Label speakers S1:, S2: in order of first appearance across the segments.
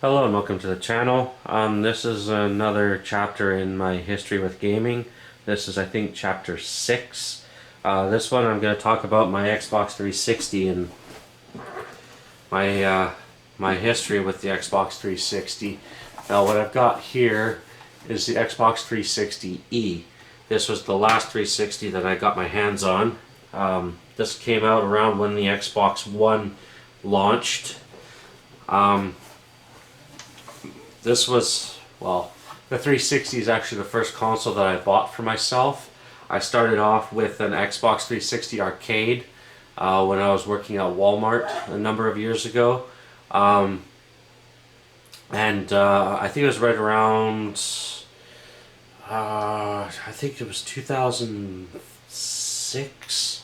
S1: Hello and welcome to the channel. This is another chapter in my history with gaming. This is, I think, chapter 6. This one I'm going to talk about my Xbox 360 and my history with the Xbox 360. Now what I've got here is the Xbox 360E. This was the last 360 that I got my hands on. This came out around when the Xbox One launched. This was, well, the 360 is actually the first console that I bought for myself. I started off with an Xbox 360 arcade when I was working at Walmart a number of years ago. I think it was right around, I think it was 2006,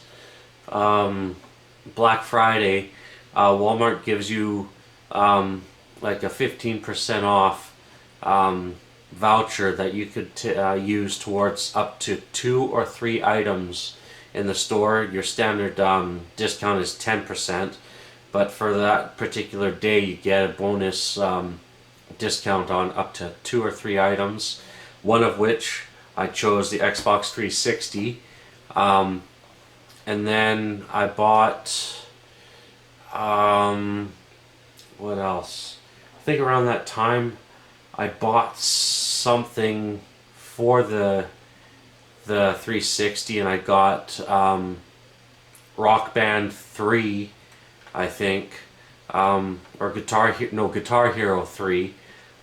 S1: Black Friday. Walmart gives you like a 15% off voucher that you could use towards up to 2 or 3 items in the store. Your standard discount is 10%, but for that particular day you get a bonus discount on up to 2 or 3 items, one of which I chose the Xbox 360. And then I bought what else? I think around that time I bought something for the 360, and I got Rock Band 3, I think, or Guitar Hero 3,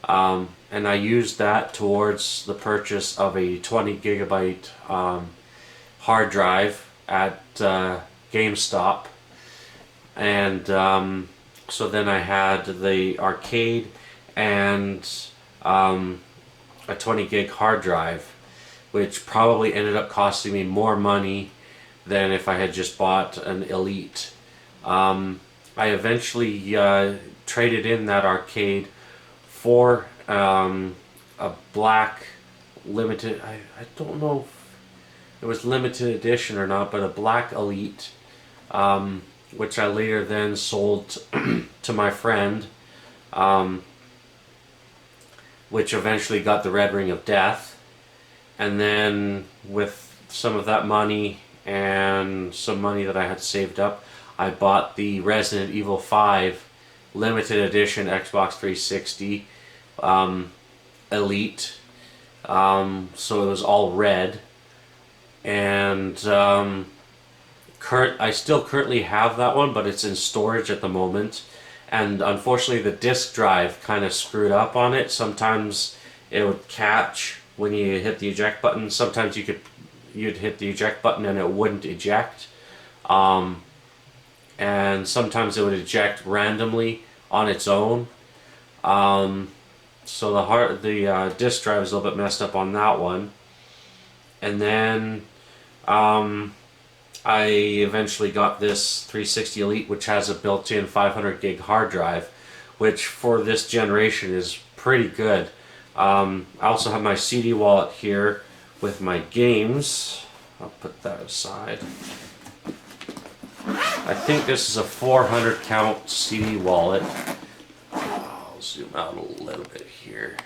S1: and I used that towards the purchase of a 20 gigabyte hard drive at GameStop. And so then I had the arcade and a 20 gig hard drive, which probably ended up costing me more money than if I had just bought an Elite. I eventually traded in that arcade for a black limited, I don't know if it was limited edition or not, but a black Elite, which I later then sold to my friend, which eventually got the Red Ring of Death. And then with some of that money and some money that I had saved up, I bought the Resident Evil 5 limited edition Xbox 360 Elite. So it was all red, and I still currently have that one, but it's in storage at the moment. And unfortunately the disk drive kind of screwed up on it. Sometimes it would catch when you hit the eject button. Sometimes you'd hit the eject button and it wouldn't eject. And sometimes it would eject randomly on its own. So the disk drive is a little bit messed up on that one. And then I eventually got this 360 Elite, which has a built-in 500 gig hard drive, which for this generation is pretty good. I also have my CD wallet here with my games. I'll put that aside. I think this is a 400 count CD wallet. I'll zoom out a little bit here.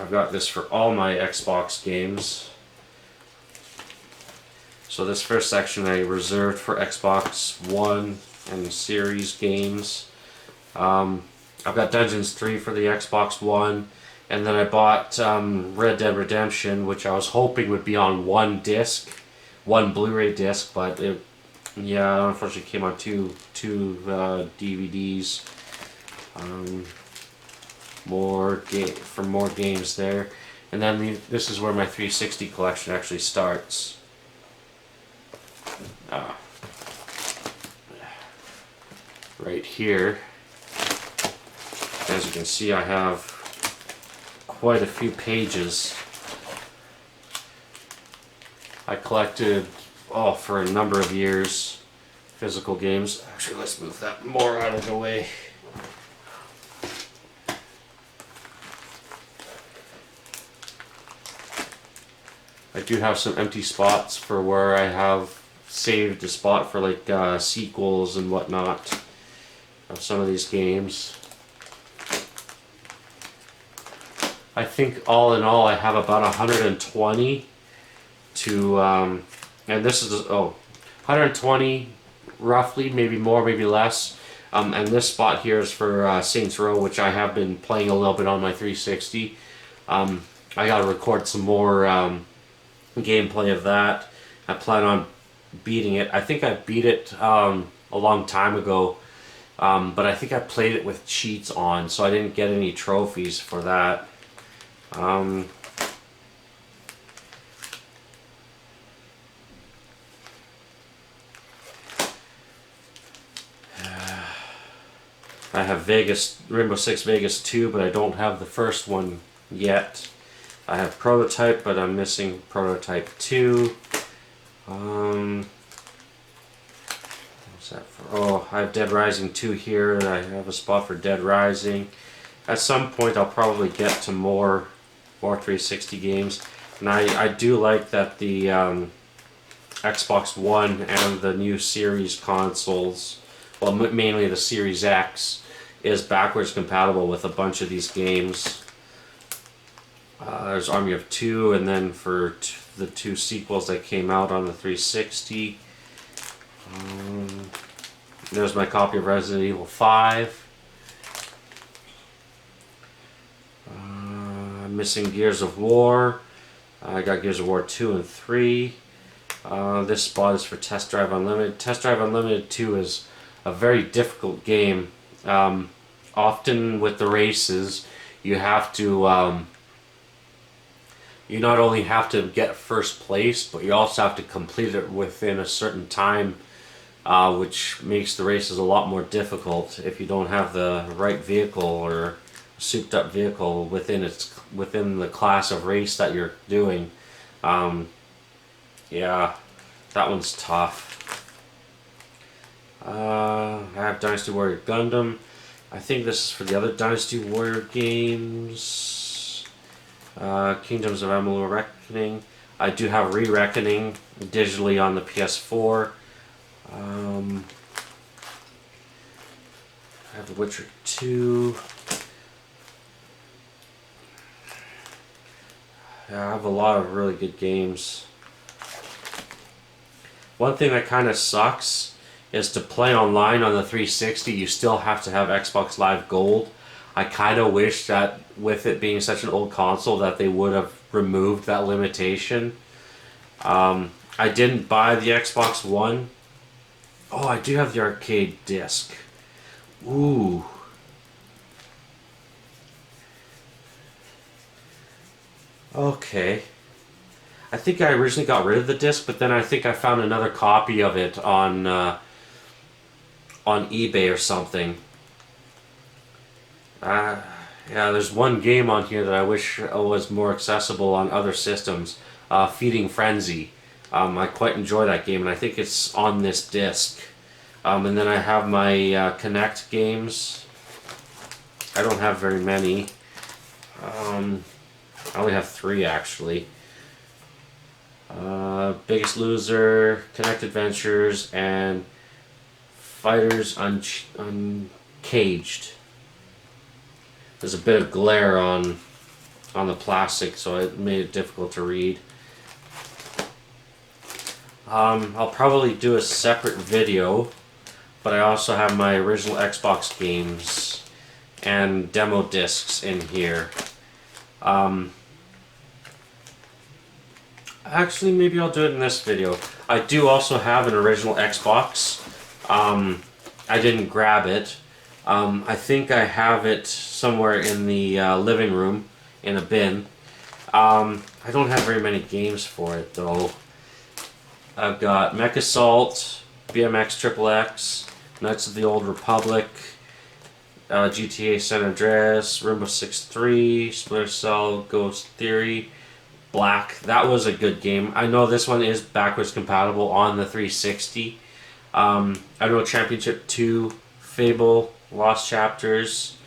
S1: I've got this for all my Xbox games. So this first section I reserved for Xbox One and Series games. I've got Dungeons 3 for the Xbox One, and then I bought Red Dead Redemption, which I was hoping would be on one disc, one Blu-ray disc, but it, yeah, unfortunately came on two DVDs. More games there, and then this is where my 360 collection actually starts. Right here, as you can see, I have quite a few pages. I collected, for a number of years, physical games. Actually, let's move that more out of the way. I do have some empty spots for where I have saved a spot for like sequels and whatnot of some of these games. I think all in all I have about 120 to, and this is, 120 roughly, maybe more, maybe less. And this spot here is for Saints Row, which I have been playing a little bit on my 360. I gotta record some more gameplay of that. I plan on beating it. I think I beat it a long time ago, but I think I played it with cheats on, so I didn't get any trophies for that. I have Rainbow Six Vegas 2, but I don't have the first one yet. I have Prototype, but I'm missing Prototype 2. What's that for? Oh, I have Dead Rising 2 here, and I have a spot for Dead Rising. At some point, I'll probably get to more 360 games. And I do like that the Xbox One and the new Series consoles, well, mainly the Series X, is backwards compatible with a bunch of these games. There's Army of Two, and then for the 2 sequels that came out on the 360. There's my copy of Resident Evil 5. I'm missing Gears of War. I got Gears of War 2 and 3. This spot is for Test Drive Unlimited. Test Drive Unlimited 2 is a very difficult game. Often with the races, you have to, you not only have to get first place, but you also have to complete it within a certain time, which makes the races a lot more difficult if you don't have the right vehicle or souped up vehicle within the class of race that you're doing. Yeah, that one's tough. I have Dynasty Warrior Gundam. I think this is for the other Dynasty Warrior games. Kingdoms of Amalur Reckoning. I do have Re-Reckoning digitally on the PS4. I have The Witcher 2. Yeah, I have a lot of really good games. One thing that kind of sucks is to play online on the 360, you still have to have Xbox Live Gold. I kind of wish that with it being such an old console that they would have removed that limitation. I didn't buy the Xbox One. Oh, I do have the arcade disc. Ooh. Okay. I think I originally got rid of the disc, but then I think I found another copy of it on eBay or something. Yeah, there's one game on here that I wish was more accessible on other systems. Feeding Frenzy. I quite enjoy that game, and I think it's on this disc. And then I have my Kinect games. I don't have very many. I only have 3 actually. Biggest Loser, Kinect Adventures, and Fighters Uncaged. There's a bit of glare on the plastic, so it made it difficult to read. I'll probably do a separate video, but I also have my original Xbox games and demo discs in here. Actually, maybe I'll do it in this video. I do also have an original Xbox. I didn't grab it. I think I have it somewhere in the living room in a bin. I don't have very many games for it though. I've got Mech Assault, BMX Triple X, Knights of the Old Republic, GTA San Andreas, Rainbow Six 3, Splinter Cell, Ghost Theory, Black. That was a good game. I know this one is backwards compatible on the 360. I know Championship 2, Fable, Lost Chapters,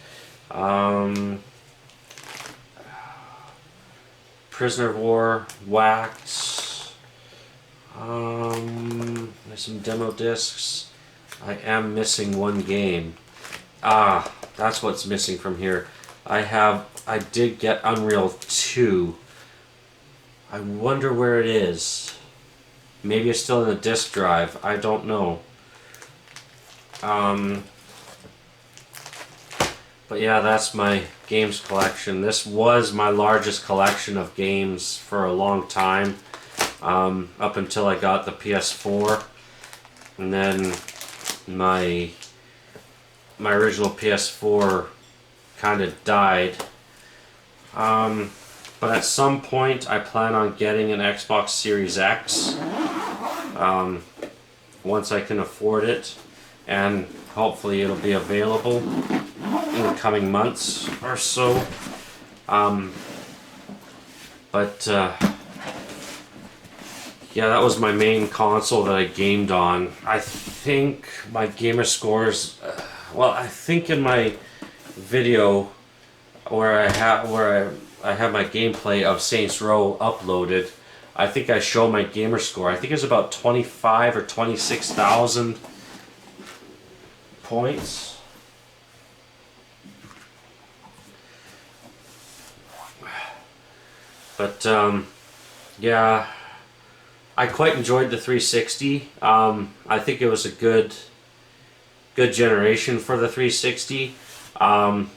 S1: Prisoner of War, Wax, There's some demo discs. I am missing one game. Ah, that's what's missing from here. I did get Unreal 2. I wonder where it is. Maybe it's still in the disk drive. I don't know. But yeah, that's my games collection. This was my largest collection of games for a long time, up until I got the PS4, and then my original PS4 kind of died. But at some point, I plan on getting an Xbox Series X once I can afford it, and hopefully it'll be available in the coming months or so. Yeah, that was my main console that I gamed on. I think my gamer scores, well, I think in my video where I have my gameplay of Saints Row uploaded, I think I show my gamer score. I think it's about 25 or 26,000 points. But yeah, I quite enjoyed the 360. I think it was a good generation for the 360. And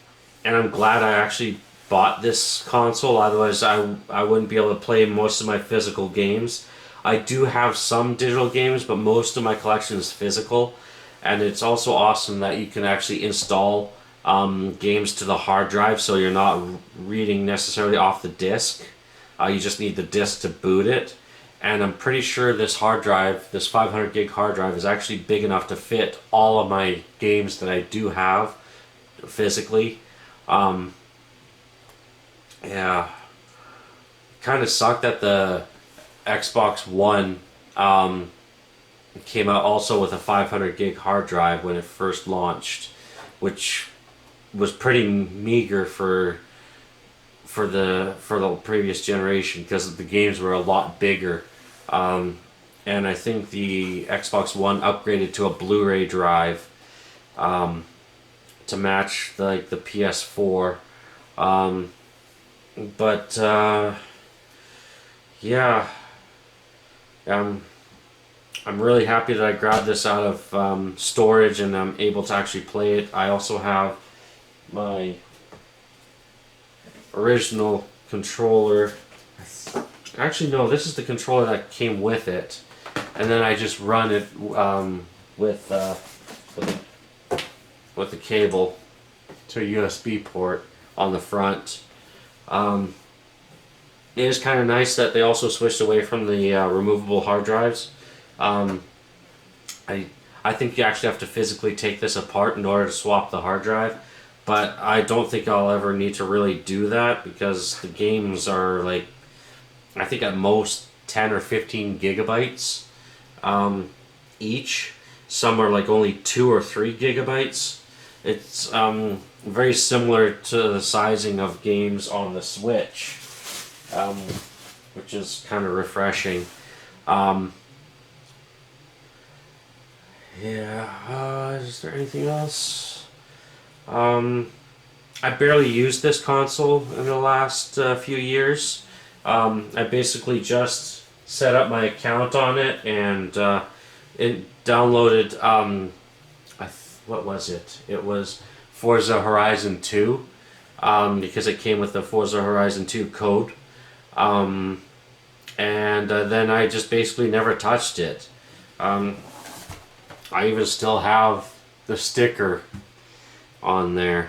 S1: I'm glad I actually bought this console, otherwise I wouldn't be able to play most of my physical games. I do have some digital games, but most of my collection is physical, and it's also awesome that you can actually install games to the hard drive, so you're not reading necessarily off the disc. You just need the disc to boot it, and I'm pretty sure this hard drive, this 500 gig hard drive, is actually big enough to fit all of my games that I do have physically. Yeah, kind of sucked that the Xbox One came out also with a 500 gig hard drive when it first launched, which was pretty meager for the previous generation because the games were a lot bigger. And I think the Xbox One upgraded to a Blu-ray drive to match the PS4. Yeah, I'm really happy that I grabbed this out of storage and I'm able to actually play it. I also have my original controller. Actually, no, this is the controller that came with it, and then I just run it with the cable to a USB port on the front. It is kind of nice that they also switched away from the removable hard drives. I think you actually have to physically take this apart in order to swap the hard drive, but I don't think I'll ever need to really do that because the games are like, I think at most 10 or 15 gigabytes each. Some are like only 2 or 3 gigabytes. It's very similar to the sizing of games on the Switch, which is kind of refreshing. Is there anything else? I barely used this console in the last few years. I basically just set up my account on it and it downloaded, what was it? It was Forza Horizon 2, because it came with the Forza Horizon 2 code. And then I just basically never touched it. I even still have the sticker on there.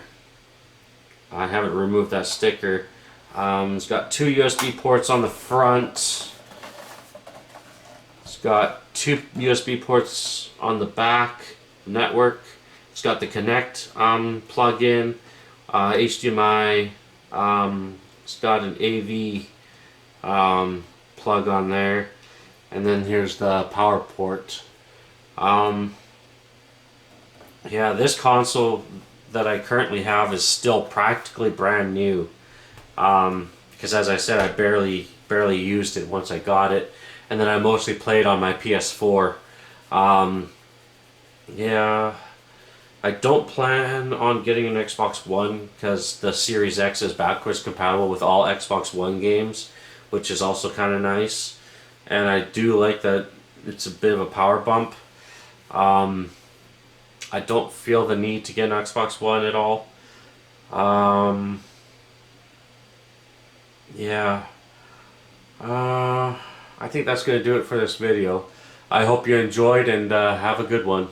S1: I haven't removed that sticker. It's got 2 USB ports on the front. It's got 2 USB ports on the back, network. It's got the Connect plug-in, HDMI. It's got an AV plug on there, and then here's the power port. Yeah, this console that I currently have is still practically brand new, because as I said, I barely used it once I got it, and then I mostly played on my PS4. Um, yeah, I don't plan on getting an Xbox One because the Series X is backwards compatible with all Xbox One games, which is also kind of nice. And I do like that it's a bit of a power bump. Um, I don't feel the need to get an Xbox One at all. Um, yeah. I think that's going to do it for this video. I hope you enjoyed and have a good one.